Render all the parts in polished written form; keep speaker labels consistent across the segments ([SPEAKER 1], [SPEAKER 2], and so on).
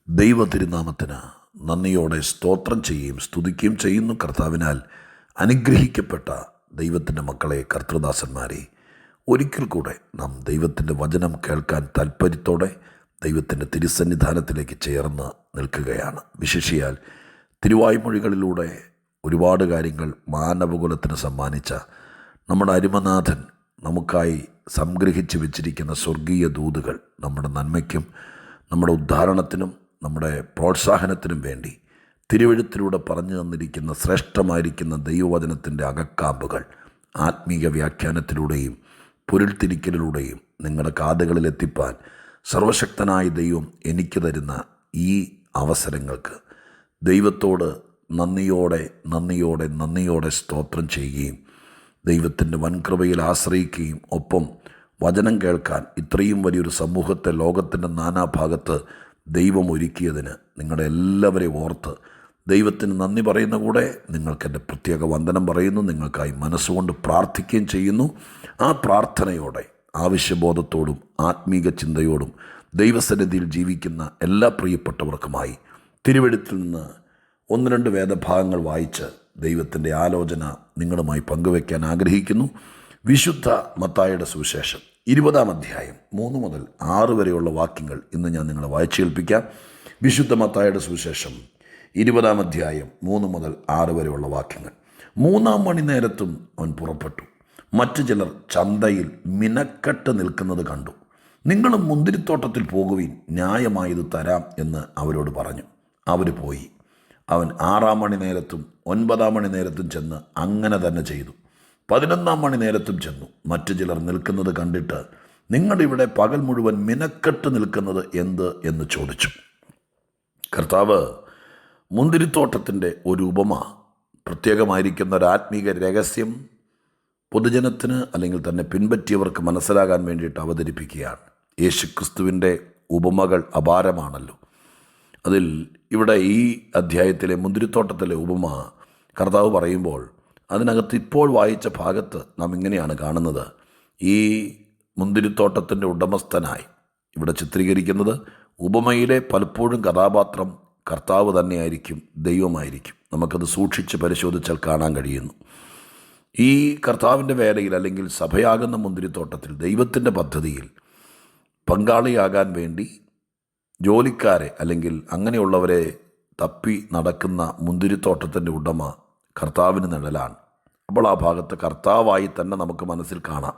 [SPEAKER 1] ദൈവ തിരുനാമത്തിന് നന്ദിയോടെ സ്തോത്രം ചെയ്യുകയും സ്തുതിക്കുകയും ചെയ്യുന്നു. കർത്താവിനാൽ അനുഗ്രഹിക്കപ്പെട്ട ദൈവത്തിൻ്റെ മക്കളെ, കർത്തൃദാസന്മാരെ, ഒരിക്കൽ കൂടെ നാം ദൈവത്തിൻ്റെ വചനം കേൾക്കാൻ താൽപ്പര്യത്തോടെ ദൈവത്തിൻ്റെ തിരുസന്നിധാനത്തിലേക്ക് ചേർന്ന് നിൽക്കുകയാണ്. വിശേഷിയാൽ തിരുവായ്മൊഴികളിലൂടെ ഒരുപാട് കാര്യങ്ങൾ മാനവകുലത്തിന് സമ്മാനിച്ച നമ്മുടെ അരുമനാഥൻ നമുക്കായി സംഗ്രഹിച്ച് വെച്ചിരിക്കുന്ന സ്വർഗീയ ദൂതുകൾ നമ്മുടെ നന്മയ്ക്കും നമ്മുടെ ഉദ്ധാരണത്തിനും നമ്മുടെ പ്രോത്സാഹനത്തിനും വേണ്ടി തിരുവെഴുത്തിലൂടെ പറഞ്ഞു തന്നിരിക്കുന്ന ശ്രേഷ്ഠമായിരിക്കുന്ന ദൈവവചനത്തിൻ്റെ അകക്കാമ്പുകൾ ആത്മീയ വ്യാഖ്യാനത്തിലൂടെയും പൊരുൾത്തിരിക്കലിലൂടെയും നിങ്ങളുടെ കാതുകളിലെത്തിപ്പാൻ സർവശക്തനായ ദൈവം എനിക്ക് തരുന്ന ഈ അവസരങ്ങൾക്ക് ദൈവത്തോട് നന്ദിയോടെ സ്തോത്രം ചെയ്യുകയും ദൈവത്തിൻ്റെ വൻകൃപയിൽ ആശ്രയിക്കുകയും ഒപ്പം വചനം കേൾക്കാൻ ഇത്രയും വലിയൊരു സമൂഹത്തെ ലോകത്തിൻ്റെ നാനാഭാഗത്ത് ദൈവം ഒരുക്കിയതിന് നിങ്ങളുടെ എല്ലാവരെയും ഓർത്ത് ദൈവത്തിന് നന്ദി പറയുന്ന കൂടെ നിങ്ങൾക്കെൻ്റെ പ്രത്യേക വന്ദനം പറയുന്നു. നിങ്ങൾക്കായി മനസ്സുകൊണ്ട് പ്രാർത്ഥിക്കുകയും ചെയ്യുന്നു. ആ പ്രാർത്ഥനയോടെ ആവശ്യബോധത്തോടും ആത്മീക ചിന്തയോടും ദൈവസന്നിധിയിൽ ജീവിക്കുന്ന എല്ലാ പ്രിയപ്പെട്ടവർക്കുമായി തിരുവെഴുത്തിൽ നിന്ന് 1-2 വേദഭാഗങ്ങൾ വായിച്ച് ദൈവത്തിൻ്റെ ആലോചന നിങ്ങളുമായി പങ്കുവയ്ക്കാൻ ആഗ്രഹിക്കുന്നു. വിശുദ്ധ മത്തായിയുടെ സുവിശേഷം 20-ാം അധ്യായം 3 മുതൽ 6 വരെയുള്ള വാക്യങ്ങൾ ഇന്ന് ഞാൻ നിങ്ങളെ വായിച്ചു കേൾപ്പിക്കാം. വിശുദ്ധ മത്തായിയുടെ സുവിശേഷം 20-ാം അധ്യായം 3 മുതൽ 6 വരെയുള്ള വാക്യങ്ങൾ. 3-ാം മണി നേരത്തും അവൻ പുറപ്പെട്ടു. മറ്റു ചിലർ ചന്തയിൽ മിനക്കെട്ട് നിൽക്കുന്നത് കണ്ടു. നിങ്ങളും മുന്തിരിത്തോട്ടത്തിൽ പോകുവിൻ, ന്യായമായത് തരാം എന്ന് അവരോട് പറഞ്ഞു. അവർ പോയി. അവൻ 6-ാം മണി നേരത്തും 9-ാം മണി നേരത്തും ചെന്ന് അങ്ങനെ തന്നെ ചെയ്തു. 11-ാം മണി നേരത്തും ചെന്നു. മറ്റു ചിലർ നിൽക്കുന്നത് കണ്ടിട്ട്, നിങ്ങളിവിടെ പകൽ മുഴുവൻ മിനക്കെട്ട് നിൽക്കുന്നത് എന്ത് എന്ന് ചോദിച്ചു. കർത്താവ് മുന്തിരിത്തോട്ടത്തിൻ്റെ ഒരു ഉപമ, പ്രത്യേകമായിരിക്കുന്ന ഒരു ആത്മീക രഹസ്യം പൊതുജനത്തിന് അല്ലെങ്കിൽ തന്നെ പിൻപറ്റിയവർക്ക് മനസ്സിലാകാൻ വേണ്ടിയിട്ട് അവതരിപ്പിക്കുകയാണ്. യേശുക്രിസ്തുവിൻ്റെ ഉപമകൾ അപാരമാണല്ലോ. അതിൽ ഇവിടെ ഈ അധ്യായത്തിലെ മുന്തിരിത്തോട്ടത്തിലെ ഉപമ കർത്താവ് പറയുമ്പോൾ അതിനകത്ത് ഇപ്പോൾ വായിച്ച ഭാഗത്ത് നാം ഇങ്ങനെയാണ് കാണുന്നത്. ഈ മുന്തിരിത്തോട്ടത്തിൻ്റെ ഉടമസ്ഥനായി ഇവിടെ ചിത്രീകരിക്കുന്നത് ഉപമയിലെ പലപ്പോഴും കഥാപാത്രം കർത്താവ് തന്നെയായിരിക്കും, ദൈവമായിരിക്കും. നമുക്കത് സൂക്ഷിച്ച് പരിശോധിച്ചാൽ കാണാൻ കഴിയുന്നു. ഈ കർത്താവിൻ്റെ വേലയിൽ അല്ലെങ്കിൽ സഭയാകുന്ന മുന്തിരിത്തോട്ടത്തിൽ ദൈവത്തിൻ്റെ പദ്ധതിയിൽ പങ്കാളിയാകാൻ വേണ്ടി ജോലിക്കാരെ അല്ലെങ്കിൽ അങ്ങനെയുള്ളവരെ തപ്പി നടക്കുന്ന മുന്തിരിത്തോട്ടത്തിൻ്റെ ഉടമ കർത്താവിന് നിഴലാണ്. അപ്പോൾ ആ ഭാഗത്ത് കർത്താവായി തന്നെ നമുക്ക് മനസ്സിൽ കാണാം.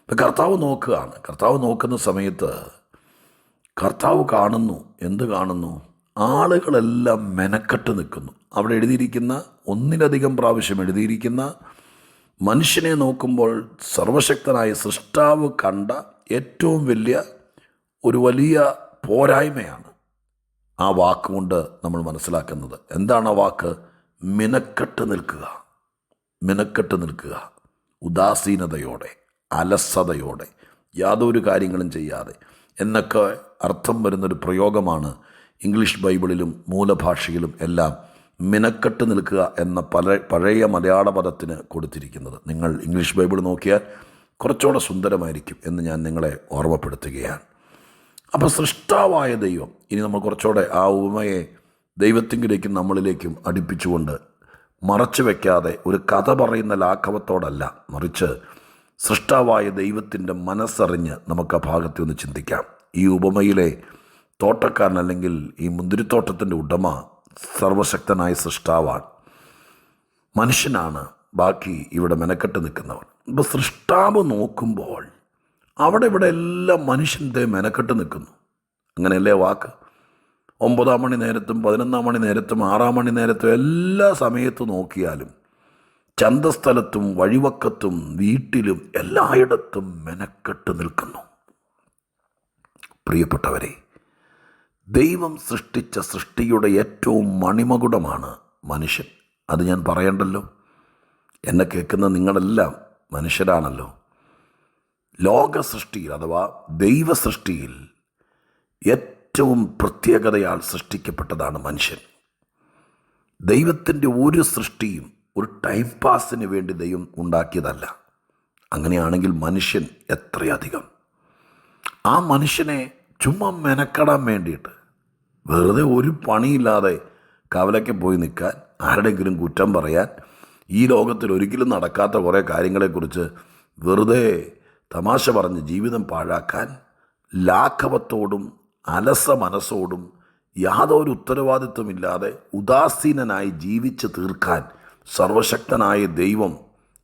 [SPEAKER 1] കർത്താവ് നോക്കുകയാണ്. കർത്താവ് നോക്കുന്ന സമയത്ത് കർത്താവ് കാണുന്നു. എന്ത് കാണുന്നു? ആളുകളെല്ലാം മെനക്കെട്ട് നിൽക്കുന്നു. അവിടെ എഴുതിയിരിക്കുന്ന, ഒന്നിലധികം പ്രാവശ്യം എഴുതിയിരിക്കുന്ന, മനുഷ്യനെ നോക്കുമ്പോൾ സർവശക്തനായ സൃഷ്ടാവ് കണ്ട ഏറ്റവും വലിയ പോരായ്മയാണ് ആ വാക്കുകൊണ്ട് നമ്മൾ മനസ്സിലാക്കുന്നത്. എന്താണ് ആ വാക്ക്? മിനക്കെട്ട് നിൽക്കുക. ഉദാസീനതയോടെ, അലസതയോടെ, യാതൊരു കാര്യങ്ങളും ചെയ്യാതെ എന്നൊക്കെ അർത്ഥം വരുന്നൊരു പ്രയോഗമാണ് ഇംഗ്ലീഷ് ബൈബിളിലും മൂലഭാഷയിലും എല്ലാം മിനക്കെട്ട് നിൽക്കുക എന്ന പഴയ മലയാള പദത്തിന് കൊടുത്തിരിക്കുന്നത്. നിങ്ങൾ ഇംഗ്ലീഷ് ബൈബിൾ നോക്കിയാൽ കുറച്ചുകൂടെ സുന്ദരമായിരിക്കും എന്ന് ഞാൻ നിങ്ങളെ ഓർമ്മപ്പെടുത്തുകയാണ്. അപ്പോൾ സൃഷ്ടാവായ ദൈവം, ഇനി നമ്മൾ കുറച്ചുകൂടെ ആ ഉപമയെ ദൈവത്തിങ്കിലേക്കും നമ്മളിലേക്കും അടുപ്പിച്ചുകൊണ്ട് മറച്ചു വയ്ക്കാതെ ഒരു കഥ പറയുന്ന ലാഘവത്തോടല്ല, മറിച്ച് സൃഷ്ടാവായ ദൈവത്തിൻ്റെ മനസ്സറിഞ്ഞ് നമുക്ക് ആ ഭാഗത്തെ ഒന്ന് ചിന്തിക്കാം. ഈ ഉപമയിലെ തോട്ടക്കാരൻ അല്ലെങ്കിൽ ഈ മുന്തിരിത്തോട്ടത്തിൻ്റെ ഉടമ സർവശക്തനായ സൃഷ്ടാവാണ്, മനുഷ്യനാണ് ബാക്കി ഇവിടെ മെനക്കെട്ട് നിൽക്കുന്നവർ. ഇപ്പോൾ സൃഷ്ടാവ് നോക്കുമ്പോൾ ഇവിടെ എല്ലാം മനുഷ്യൻ്റെ മെനക്കെട്ട് നിൽക്കുന്നു. അങ്ങനെയല്ലേ വാക്ക്? 9-ാം മണി നേരത്തും 11-ാം മണി നേരത്തും 6-ാം മണി നേരത്തും എല്ലാ സമയത്തും നോക്കിയാലും ചന്തസ്ഥലത്തും വഴിവക്കത്തും വീട്ടിലും എല്ലായിടത്തും മെനക്കെട്ട് നിൽക്കുന്നു. പ്രിയപ്പെട്ടവരെ, ദൈവം സൃഷ്ടിച്ച സൃഷ്ടിയുടെ ഏറ്റവും മണിമകുടമാണ് മനുഷ്യൻ. അത് ഞാൻ പറയണ്ടല്ലോ. എന്നെ കേൾക്കുന്ന നിങ്ങളെല്ലാം മനുഷ്യരാണല്ലോ. ലോക സൃഷ്ടിയിൽ അഥവാ ദൈവ സൃഷ്ടിയിൽ ഏറ്റവും പ്രത്യേകതയാൽ സൃഷ്ടിക്കപ്പെട്ടതാണ് മനുഷ്യൻ. ദൈവത്തിൻ്റെ ഒരു സൃഷ്ടിയും ഒരു ടൈം പാസിന് വേണ്ടി ദൈവം ഉണ്ടാക്കിയതല്ല. അങ്ങനെയാണെങ്കിൽ മനുഷ്യൻ എത്രയധികം! ആ മനുഷ്യനെ ചുമ്മാ മെനക്കെടാൻ വേണ്ടിയിട്ട് വെറുതെ ഒരു പണിയില്ലാതെ കവലയ്ക്ക് പോയി നിൽക്കാൻ, ആരുടെയെങ്കിലും കുറ്റം പറയാൻ, ഈ ലോകത്തിൽ ഒരിക്കലും നടക്കാത്ത കുറേ കാര്യങ്ങളെക്കുറിച്ച് വെറുതെ തമാശ പറഞ്ഞ് ജീവിതം പാഴാക്കാൻ, ലാഘവത്തോടും അലസ മനസ്സോടും യാതൊരു ഉത്തരവാദിത്വമില്ലാതെ ഉദാസീനനായി ജീവിച്ച് തീർക്കാൻ സർവശക്തനായ ദൈവം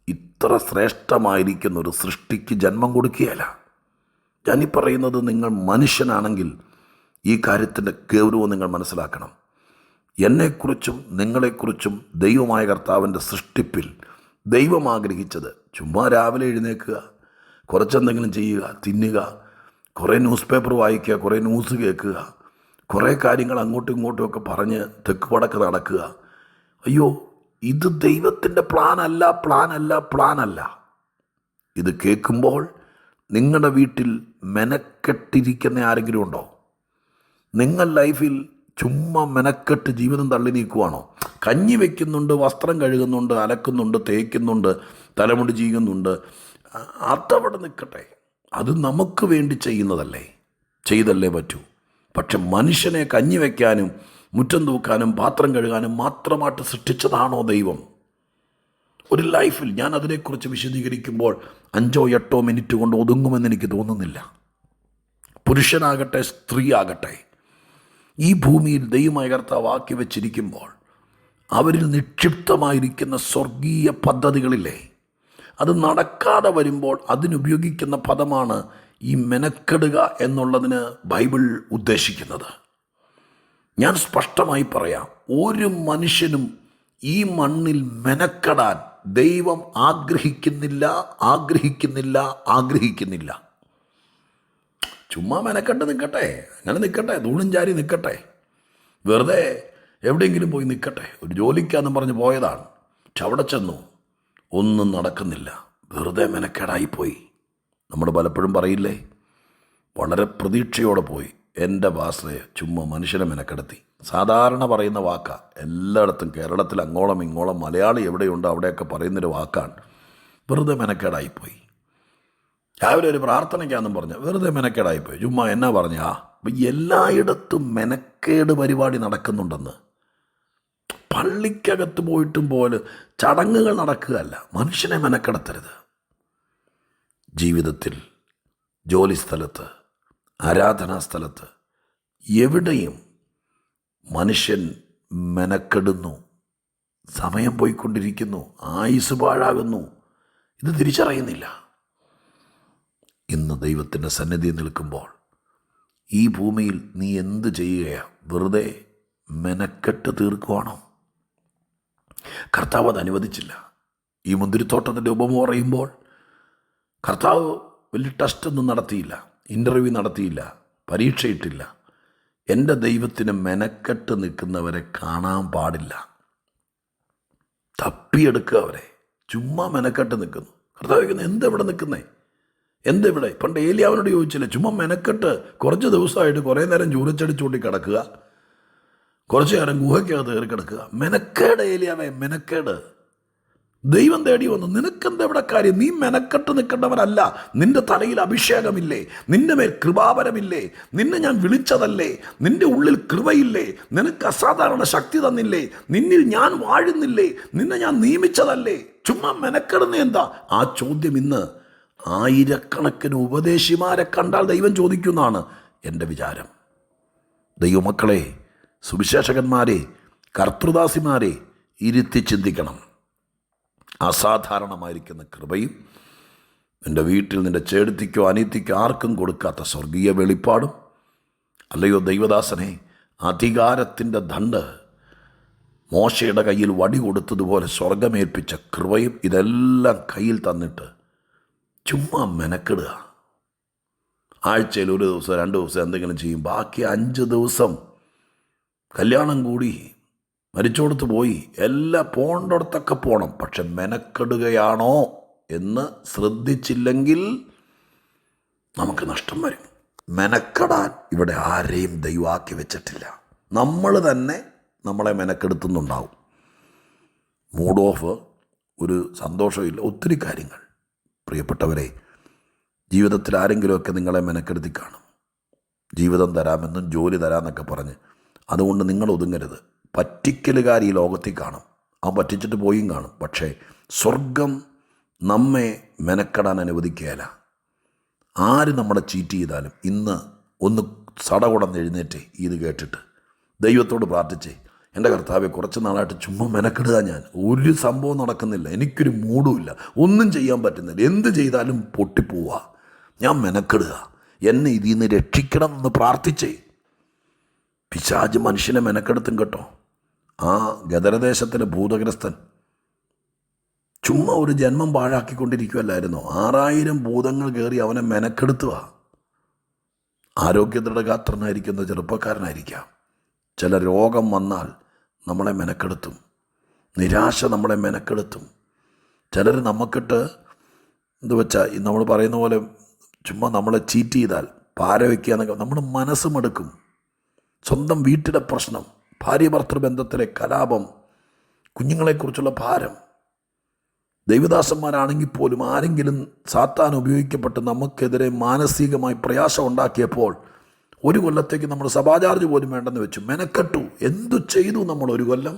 [SPEAKER 1] ഇത്ര ശ്രേഷ്ഠമായിരിക്കുന്ന ഒരു സൃഷ്ടിക്ക് ജന്മം കൊടുക്കുകയല്ല. ഞാനീ പറയുന്നത് നിങ്ങൾ മനുഷ്യനാണെങ്കിൽ ഈ കാര്യത്തിൻ്റെ ഗൗരവം നിങ്ങൾ മനസ്സിലാക്കണം. എന്നെക്കുറിച്ചും നിങ്ങളെക്കുറിച്ചും ദൈവമായ കർത്താവിൻ്റെ സൃഷ്ടിപ്പിൽ ദൈവം ആഗ്രഹിച്ചത് ചുമ്മാ രാവിലെ എഴുന്നേൽക്കുക, കുറച്ചെന്തെങ്കിലും ചെയ്യുക, തിന്നുക, കുറേ ന്യൂസ് പേപ്പർ വായിക്കുക, കുറേ ന്യൂസ് കേൾക്കുക, കുറേ കാര്യങ്ങൾ അങ്ങോട്ടും ഇങ്ങോട്ടും ഒക്കെ പറഞ്ഞ് തെക്ക് വടക്ക് നടക്കുക. അയ്യോ, ഇത് ദൈവത്തിൻ്റെ പ്ലാനല്ല. ഇത് കേൾക്കുമ്പോൾ നിങ്ങളുടെ വീട്ടിൽ മെനക്കെട്ടിരിക്കുന്ന ആരെങ്കിലും ഉണ്ടോ? നിങ്ങൾ ലൈഫിൽ ചുമ്മാ മെനക്കെട്ട് ജീവിതം തള്ളി നീക്കുവാണോ? കഞ്ഞി വയ്ക്കുന്നുണ്ട്, വസ്ത്രം കഴുകുന്നുണ്ട്, അലക്കുന്നുണ്ട്, തേക്കുന്നുണ്ട്, തലമുടി ചെയ്യുന്നുണ്ട്. അതവിടെ നിൽക്കട്ടെ, അത് നമുക്ക് വേണ്ടി ചെയ്യുന്നതല്ലേ, ചെയ്തല്ലേ പറ്റൂ. പക്ഷെ മനുഷ്യനെ കഞ്ഞി വയ്ക്കാനും മുറ്റം തൂക്കാനും പാത്രം കഴുകാനും മാത്രമായിട്ട് സൃഷ്ടിച്ചതാണോ ദൈവം? ഒരു ലൈഫിൽ ഞാൻ അതിനെക്കുറിച്ച് വിശദീകരിക്കുമ്പോൾ 5-8 മിനിറ്റ് കൊണ്ട് ഒതുങ്ങുമെന്ന് എനിക്ക് തോന്നുന്നില്ല. പുരുഷനാകട്ടെ സ്ത്രീ ആകട്ടെ, ഈ ഭൂമിയിൽ ദൈവമായ കർത്താവ് ആക്കി വെച്ചിരിക്കുമ്പോൾ അവരിൽ നിക്ഷിപ്തമായിരിക്കുന്ന സ്വർഗീയ പദ്ധതികളില്ലേ, അത് നടക്കാതെ വരുമ്പോൾ അതിനുപയോഗിക്കുന്ന പദമാണ് ഈ മെനക്കെടുക എന്നുള്ളതിന് ബൈബിൾ ഉദ്ദേശിക്കുന്നത്. ഞാൻ സ്പഷ്ടമായി പറയാം, ഒരു മനുഷ്യനും ഈ മണ്ണിൽ മെനക്കെടാൻ ദൈവം ആഗ്രഹിക്കുന്നില്ല. ചുമ്മാ മെനക്കെട്ട് നിൽക്കട്ടെ, അങ്ങനെ നിൽക്കട്ടെ, തൂണും ചാരി നിൽക്കട്ടെ, വെറുതെ എവിടെയെങ്കിലും പോയി നിൽക്കട്ടെ. ഒരു ജോലിക്കാന്ന് പറഞ്ഞ് പോയതാണ്, പക്ഷെ അവിടെ ചെന്നു ഒന്നും നടക്കുന്നില്ല, വെറുതെ മെനക്കേടായിപ്പോയി. നമ്മൾ പലപ്പോഴും പറയില്ലേ, വളരെ പ്രതീക്ഷയോടെ പോയി, എൻ്റെ ഭാഷയെ ചുമ്മാ മനുഷ്യനെ മെനക്കെടുത്തി. സാധാരണ പറയുന്ന വാക്കാണ്, എല്ലായിടത്തും കേരളത്തിൽ അങ്ങോളം ഇങ്ങോളം മലയാളി എവിടെയുണ്ടോ അവിടെയൊക്കെ പറയുന്നൊരു വാക്കാണ്, വെറുതെ മെനക്കേടായിപ്പോയി. രാവിലെ ഒരു പ്രാർത്ഥനയ്ക്കാന്നും പറഞ്ഞ് വെറുതെ മെനക്കേടായിപ്പോയി. ചുമ്മാ എന്നാ പറഞ്ഞാ? അപ്പം എല്ലായിടത്തും മെനക്കേട് പരിപാടി നടക്കുന്നുണ്ടെന്ന്. പള്ളിക്കകത്ത് പോയിട്ടും പോലെ ചടങ്ങുകൾ നടക്കുകയല്ല. മനുഷ്യനെ മെനക്കെടുത്തരുത്. ജീവിതത്തിൽ, ജോലിസ്ഥലത്ത്, ആരാധനാ സ്ഥലത്ത്, എവിടെയും മനുഷ്യൻ മെനക്കെടുന്നു, സമയം പോയിക്കൊണ്ടിരിക്കുന്നു, ആയുസ് പാഴാകുന്നു. ഇത് തിരിച്ചറിയുന്നില്ല. ഇന്ന് ദൈവത്തിൻ്റെ സന്നിധിയിൽ നിൽക്കുമ്പോൾ ഈ ഭൂമിയിൽ നീ എന്ത് ചെയ്യുകയാണ്? വെറുതെ മെനക്കെട്ട് തീർക്കുവാണോ? കർത്താവ് അത് അനുവദിച്ചില്ല. ഈ മുന്തിരിത്തോട്ടത്തിൻ്റെ ഉപമ പറയുമ്പോൾ കർത്താവ് വലിയ ടെസ്റ്റൊന്നും നടത്തിയില്ല, ഇൻ്റർവ്യൂ നടത്തിയില്ല, പരീക്ഷയിട്ടില്ല. എൻ്റെ ദൈവത്തിന് മെനക്കെട്ട് നിൽക്കുന്നവരെ കാണാൻ പാടില്ല. തപ്പിയെടുക്കുക അവരെ. ചുമ്മാ മെനക്കെട്ട് നിൽക്കുന്നു. കർത്താവ് ചോദിക്കുന്നത്, എന്തെവിടെ നിൽക്കുന്നേ? എന്തെവിടെ? പണ്ട് ഏലിയാവിനോട് ചോദിച്ചില്ലേ, ചുമ്മാ മെനക്കെട്ട് കുറച്ച് ദിവസമായിട്ട് കുറേ നേരം ചൂരച്ചടിച്ചൂട്ടി കിടക്കുക, കുറച്ച് നേരം ഗുഹയ്ക്കകത്ത് കയറി കിടക്കുക. മെനക്കേട് ഏലിയാവേ, മെനക്കേട്. ദൈവം തേടി വന്നു. നിനക്കെന്താ ഇവിടെ കാര്യം? നീ മെനക്കെട്ട് നിൽക്കേണ്ടവനല്ല. നിന്റെ തലയിൽ അഭിഷേകമില്ലേ? നിന്റെ മേൽ കൃപാവരമില്ലേ? നിന്നെ ഞാൻ വിളിച്ചതല്ലേ? നിന്റെ ഉള്ളിൽ കൃപയില്ലേ? നിനക്ക് അസാധാരണ ശക്തി തന്നില്ലേ? നിന്നിൽ ഞാൻ വാഴുന്നില്ലേ? നിന്നെ ഞാൻ നിയമിച്ചതല്ലേ? ചുമ്മാ മെനക്കെടുന്ന എന്താ? ആ ചോദ്യം ഇന്ന് ആയിരക്കണക്കിന് ഉപദേശിമാരെ കണ്ടാൽ ദൈവം ചോദിക്കുന്നതാണ് എൻ്റെ വിചാരം. ദൈവമക്കളെ, സുവിശേഷകന്മാരെ, കർത്തൃദാസിമാരെ ഇരുത്തി ചിന്തിക്കണം. അസാധാരണമായിരിക്കുന്ന കൃപയും നിൻ്റെ വീട്ടിൽ നിൻ്റെ ചേടത്തിക്കോ അനിയത്തിക്കോ ആർക്കും കൊടുക്കാത്ത സ്വർഗീയ വെളിപ്പാടും, അല്ലയോ ദൈവദാസനെ, അധികാരത്തിൻ്റെ ദണ്ഡ് മോശയുടെ കയ്യിൽ വടി കൊടുത്തതുപോലെ സ്വർഗമേൽപ്പിച്ച കൃപയും ഇതെല്ലാം കയ്യിൽ തന്നിട്ട് ചുമ്മാ മെനക്കെടുക. ആഴ്ചയിൽ 1 ദിവസം 2 ദിവസം എന്തെങ്കിലും ചെയ്യും, ബാക്കി 5 ദിവസം കല്യാണം കൂടി, മരിച്ചോടത്ത് പോയി, എല്ലാം പോകേണ്ടടത്തൊക്കെ പോകണം. പക്ഷെ മെനക്കെടുകയാണോ എന്ന് ശ്രദ്ധിച്ചില്ലെങ്കിൽ നമുക്ക് നഷ്ടം വരും. മെനക്കെടാൻ ഇവിടെ ആരെയും ദൈവമാക്കി വെച്ചിട്ടില്ല. നമ്മൾ തന്നെ നമ്മളെ മെനക്കെടുത്തുന്നുണ്ടാവും. മൂഡ് ഓഫ്, ഒരു സന്തോഷമില്ല, ഒത്തിരി കാര്യങ്ങൾ. പ്രിയപ്പെട്ടവരെ, ജീവിതത്തിൽ ആരെങ്കിലുമൊക്കെ നിങ്ങളെ മെനക്കെടുത്തി കാണും. ജീവിതം തരാമെന്നും ജോലി തരാമെന്നൊക്കെ പറഞ്ഞ് അതുകൊണ്ട് നിങ്ങൾ ഒതുങ്ങരുത്. പറ്റിക്കലുകാർ ഈ ലോകത്തിൽ കാണും, അവൻ പറ്റിച്ചിട്ട് പോയും കാണും. പക്ഷേ സ്വർഗം നമ്മെ മെനക്കെടാൻ അനുവദിക്കുകയില്ല. ആര് നമ്മളെ ചീറ്റ് ചെയ്താലും ഇന്ന് ഒന്ന് സടകുടന്ന് എഴുന്നേറ്റ് ഇത് കേട്ടിട്ട് ദൈവത്തോട് പ്രാർത്ഥിച്ചേ, എൻ്റെ കർത്താവെ, കുറച്ച് നാളായിട്ട് ചുമ്മാ മെനക്കെടുക, ഞാൻ ഒരു സംഭവം നടക്കുന്നില്ല, എനിക്കൊരു മൂഡുമില്ല, ഒന്നും ചെയ്യാൻ പറ്റുന്നില്ല, എന്ത് ചെയ്താലും പൊട്ടിപ്പോവുക, ഞാൻ മെനക്കെടുക, എന്നെ ഇതിൽ നിന്ന് രക്ഷിക്കണം എന്ന് പ്രാർത്ഥിച്ചേ. പിശാച് മനുഷ്യനെ മെനക്കെടുത്തും കേട്ടോ. ആ ഗദരദേശത്തിലെ ഭൂതഗ്രസ്തൻ ചുമ്മാ ഒരു ജന്മം പാഴാക്കിക്കൊണ്ടിരിക്കുമല്ലായിരുന്നോ? 6000 ഭൂതങ്ങൾ കയറി അവനെ മെനക്കെടുത്തുക. ആരോഗ്യദൃഢഗാത്രനായിരിക്കുന്ന ചെറുപ്പക്കാരനായിരിക്കാം. ചില രോഗം വന്നാൽ നമ്മളെ മെനക്കെടുത്തും, നിരാശ നമ്മളെ മെനക്കെടുത്തും. ചിലർ നമുക്കിട്ട് എന്ത് വെച്ചാൽ നമ്മൾ പറയുന്ന പോലെ ചുമ്മാ നമ്മളെ ചീറ്റ് ചെയ്താൽ പാര വയ്ക്കുക എന്നൊക്കെ നമ്മുടെ മനസ്സ് മടുക്കും. സ്വന്തം വീട്ടിലെ പ്രശ്നം, ഭാര്യ ഭർത്തൃ ബന്ധത്തിലെ കലാപം, കുഞ്ഞുങ്ങളെക്കുറിച്ചുള്ള ഭാരം. ദൈവദാസന്മാരാണെങ്കിൽ പോലും ആരെങ്കിലും സാത്താൻ ഉപയോഗിക്കപ്പെട്ട് നമുക്കെതിരെ മാനസികമായി പ്രയാസം ഉണ്ടാക്കിയപ്പോൾ 1 കൊല്ലത്തേക്ക് നമ്മൾ സഭാചാർജ് പോലും വേണ്ടെന്ന് വെച്ചു, മെനക്കെട്ടു. എന്തു ചെയ്തു നമ്മൾ 1 കൊല്ലം?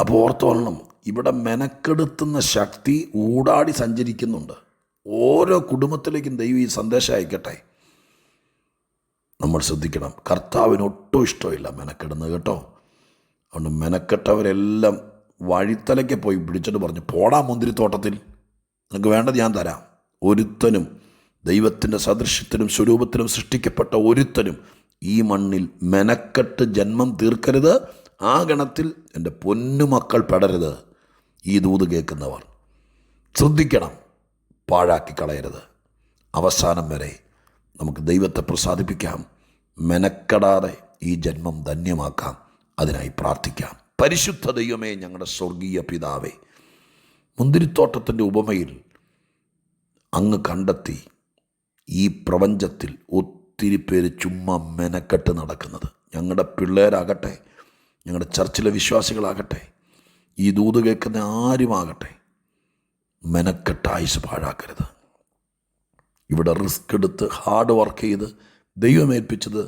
[SPEAKER 1] അപ്പോൾ ഓർത്തോളണം, ഇവിടെ മെനക്കെടുത്തുന്ന ശക്തി ഊടാടി സഞ്ചരിക്കുന്നുണ്ട്. ഓരോ കുടുംബത്തിലേക്കും ദൈവം ഈ സന്ദേശം അയക്കട്ടെ. നമ്മൾ ശ്രദ്ധിക്കണം. കർത്താവിന് ഒട്ടും ഇഷ്ടമില്ല മെനക്കെടുന്നത് കേട്ടോ. അതുകൊണ്ട് മെനക്കെട്ടവരെല്ലാം വഴിത്തലയ്ക്ക് പോയി പിടിച്ചിട്ട് പറഞ്ഞു, പോടാ മുന്തിരിത്തോട്ടത്തിൽ, നിനക്ക് വേണ്ടത് ഞാൻ തരാം. ഒരുത്തനും ദൈവത്തിൻ്റെ സദൃശ്യത്തിലും സ്വരൂപത്തിലും സൃഷ്ടിക്കപ്പെട്ട ഒരുത്തനും ഈ മണ്ണിൽ മെനക്കെട്ട് ജന്മം തീർക്കരുത്. ആ ഗണത്തിൽ എൻ്റെ പൊന്നുമക്കൾ പെടരുത്. ഈ ദൂത് കേൾക്കുന്നവർ ശ്രദ്ധിക്കണം, പാഴാക്കി കളയരുത്. അവസാനം വരെ നമുക്ക് ദൈവത്തെ പ്രസാദിപ്പിക്കാം, മെനക്കെടാതെ ഈ ജന്മം ധന്യമാക്കാം. അതിനായി പ്രാർത്ഥിക്കാം. പരിശുദ്ധ ദൈവമേ, ഞങ്ങളുടെ സ്വർഗീയ പിതാവേ, മുന്തിരിത്തോട്ടത്തിൻ്റെ ഉപമയിൽ അങ്ങ് കണ്ടെത്തി ഈ പ്രപഞ്ചത്തിൽ ഒത്തിരി പേര് ചുമ്മാ മെനക്കെട്ട് നടക്കുന്നത്. ഞങ്ങളുടെ പിള്ളേരാകട്ടെ, ഞങ്ങളുടെ ചർച്ചിലെ വിശ്വാസികളാകട്ടെ, ഈ ദൂത് കേൾക്കുന്ന ആരുമാകട്ടെ, മെനക്കെട്ട് ആയുസ് പാഴാക്കരുത്. ഇവിടെ റിസ്ക് എടുത്ത് ഹാർഡ് വർക്ക് ചെയ്ത് ദൈവമേൽപ്പിച്ചത്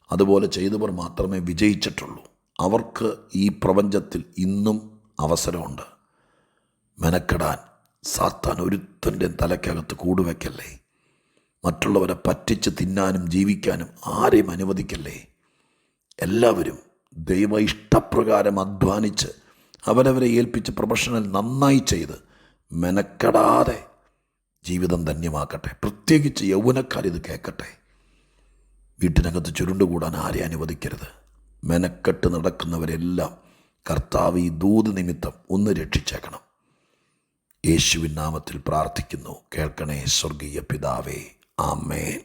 [SPEAKER 1] അതുപോലെ ചെയ്തവർ മാത്രമേ വിജയിച്ചിട്ടുള്ളൂ. അവർക്ക് ഈ പ്രപഞ്ചത്തിൽ ഇന്നും അവസരമുണ്ട്. മെനക്കെടാൻ സാത്താൻ ഒരുത്തൻ്റെ തലയ്ക്കകത്ത് കൂടുവെക്കല്ലേ. മറ്റുള്ളവരെ പറ്റിച്ച് തിന്നാനും ജീവിക്കാനും ആരെയും അനുവദിക്കല്ലേ. എല്ലാവരും ദൈവ ഇഷ്ടപ്രകാരം അധ്വാനിച്ച് അവരവരെ ഏൽപ്പിച്ച് പ്രൊഫഷണൽ നന്നായി ചെയ്ത് മെനക്കെടാതെ ജീവിതം ധന്യമാക്കട്ടെ. പ്രത്യേകിച്ച് യൗവനക്കാരിത് കേൾക്കട്ടെ. വീട്ടിനകത്ത് ചുരുണ്ടുകൂടാൻ ആരെ അനുവദിക്കരുത്. മെനക്കെട്ട് നടക്കുന്നവരെല്ലാം കർത്താവ് ഈ ദൂത് നിമിത്തം ഒന്ന് രക്ഷിച്ചേക്കണം. യേശുവിൻ നാമത്തിൽ പ്രാർത്ഥിക്കുന്നു, കേൾക്കണേ സ്വർഗീയ പിതാവേ. ആമേൻ.